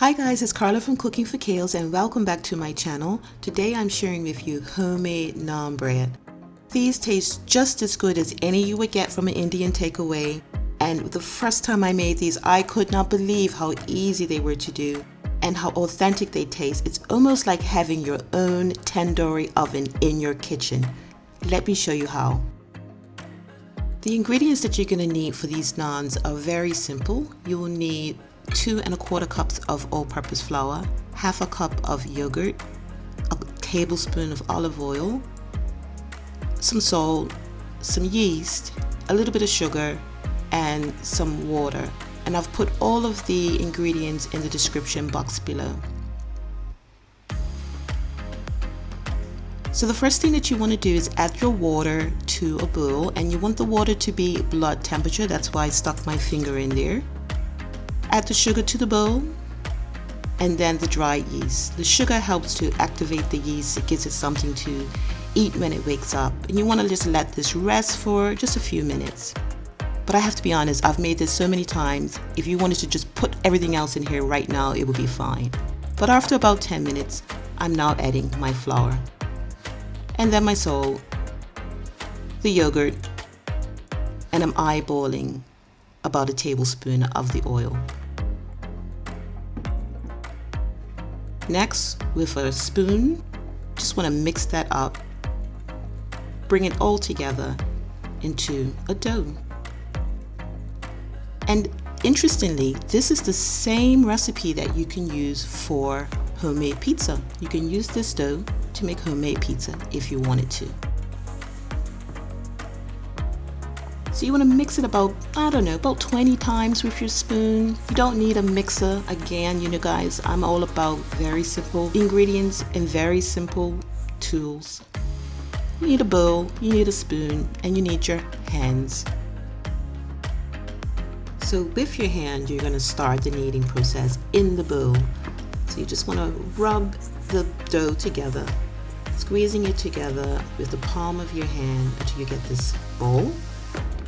Hi guys, it's Carla from Cooking for Kales and welcome back to my channel. Today I'm sharing with you homemade naan bread. These taste just as good as any you would get from an Indian takeaway, and the first time I made these I could not believe how easy they were to do and how authentic they taste. It's almost like having your own tandoori oven in your kitchen. Let me show you how. The ingredients that you're going to need for these naans are very simple. You will need 2 1/4 cups of all-purpose flour, half a cup of yogurt, a tablespoon of olive oil, some salt, some yeast, a little bit of sugar, and some water. And I've put all of the ingredients in the description box below. So the first thing that you want to do is add your water to a bowl, and you want the water to be blood temperature. That's why I stuck my finger in there. Add the sugar to the bowl and then the dry yeast. The sugar helps to activate the yeast. It gives it something to eat when it wakes up. And you want to just let this rest for just a few minutes. But I have to be honest, I've made this so many times. If you wanted to just put everything else in here right now, it would be fine. But after about 10 minutes, I'm now adding my flour. And then my salt, the yogurt, and I'm eyeballing about a tablespoon of the oil. Next, with a spoon, just want to mix that up, bring it all together into a dough. And interestingly, this is the same recipe that you can use for homemade pizza. You can use this dough to make homemade pizza if you wanted to. So you want to mix it about 20 times with your spoon. You don't need a mixer. Again, you know guys, I'm all about very simple ingredients and very simple tools. You need a bowl, you need a spoon, and you need your hands. So with your hand, you're going to start the kneading process in the bowl. So you just want to rub the dough together, squeezing it together with the palm of your hand until you get this bowl.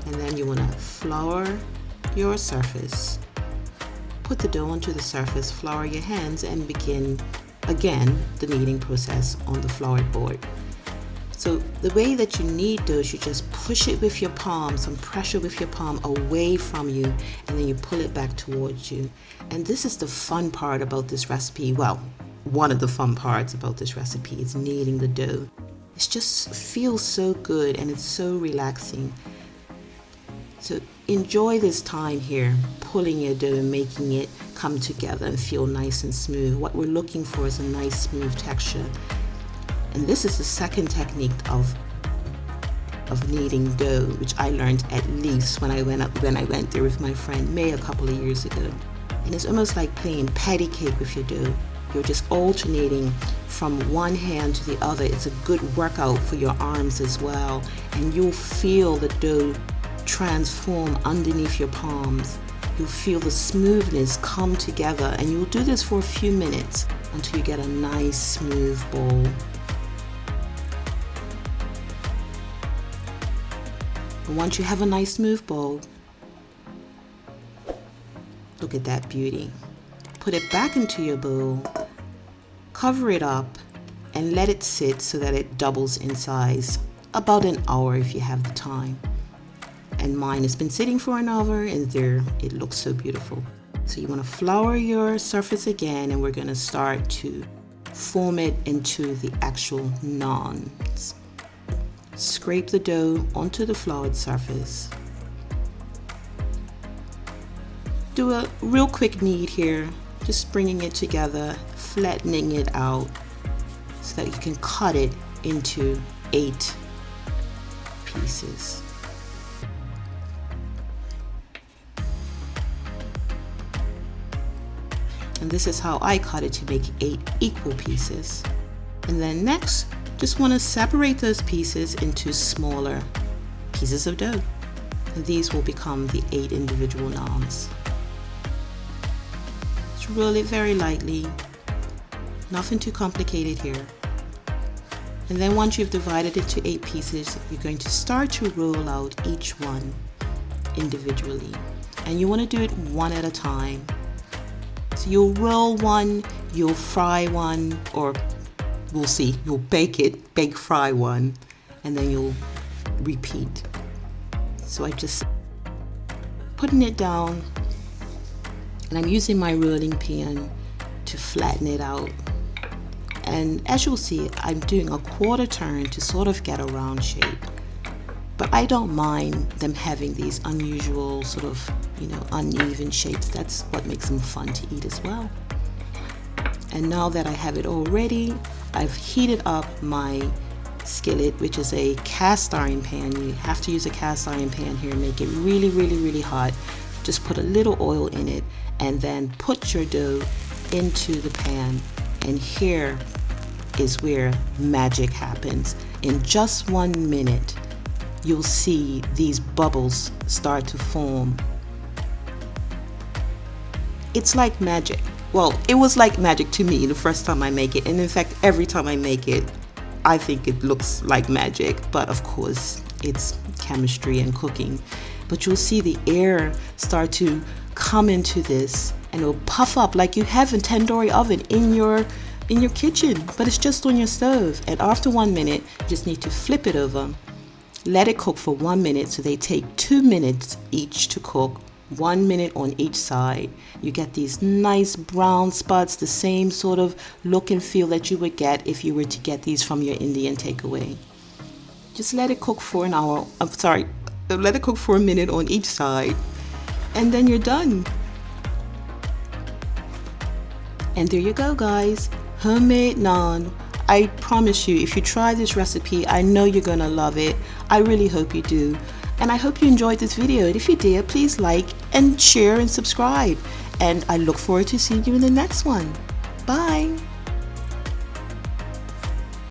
And then you want to flour your surface. Put the dough onto the surface, flour your hands, and begin again the kneading process on the floured board. So the way that you knead dough is you just push it with your palm, some pressure with your palm away from you, and then you pull it back towards you. And this is the fun part about this recipe. Well, one of the fun parts about this recipe is kneading the dough. It just feels so good and it's so relaxing. So enjoy this time here, pulling your dough and making it come together and feel nice and smooth. What we're looking for is a nice smooth texture. And this is the second technique of kneading dough, which I learned at least when I went there with my friend May a couple of years ago. And it's almost like playing patty cake with your dough. You're just alternating from one hand to the other. It's a good workout for your arms as well. And you'll feel the dough transform underneath your palms. You'll feel the smoothness come together, and you'll do this for a few minutes until you get a nice smooth ball. And once you have a nice smooth ball, look at that beauty. Put it back into your bowl, cover it up, and let it sit so that it doubles in size. About an hour if you have the time. And mine has been sitting for an hour, and there it looks so beautiful. So you want to flour your surface again, and we're going to start to form it into the actual naans. Scrape the dough onto the floured surface. Do a real quick knead here, just bringing it together, flattening it out so that you can cut it into 8 pieces. And this is how I cut it to make 8 equal pieces. And then next, just want to separate those pieces into smaller pieces of dough. And these will become the 8 individual naans. Just roll it very lightly. Nothing too complicated here. And then once you've divided it to 8 pieces, you're going to start to roll out each one individually. And you want to do it one at a time. So you'll roll one, you'll fry one, or we'll see, you'll bake fry one, and then you'll repeat. So I just putting it down, and I'm using my rolling pin to flatten it out. And as you'll see, I'm doing a quarter turn to sort of get a round shape. But I don't mind them having these unusual sort of, uneven shapes. That's what makes them fun to eat as well. And now that I have it all ready, I've heated up my skillet, which is a cast iron pan. You have to use a cast iron pan here. Make it really, really, really hot. Just put a little oil in it and then put your dough into the pan. And here is where magic happens. In just 1 minute, you'll see these bubbles start to form. It's like magic. Well, it was like magic to me the first time I make it. And in fact, every time I make it, I think it looks like magic. But of course, it's chemistry and cooking. But you'll see the air start to come into this, and it'll puff up like you have a tandoori oven in your kitchen, but it's just on your stove. And after 1 minute, you just need to flip it over. Let it cook for 1 minute, so they take 2 minutes each to cook, 1 minute on each side. You get these nice brown spots, the same sort of look and feel that you would get if you were to get these from your Indian takeaway. Just let it cook for let it cook for a minute on each side, and then you're done. And there you go, guys, homemade naan. I promise you, if you try this recipe, I know you're gonna love it. I really hope you do. And I hope you enjoyed this video. And if you did, please like and share and subscribe. And I look forward to seeing you in the next one. Bye.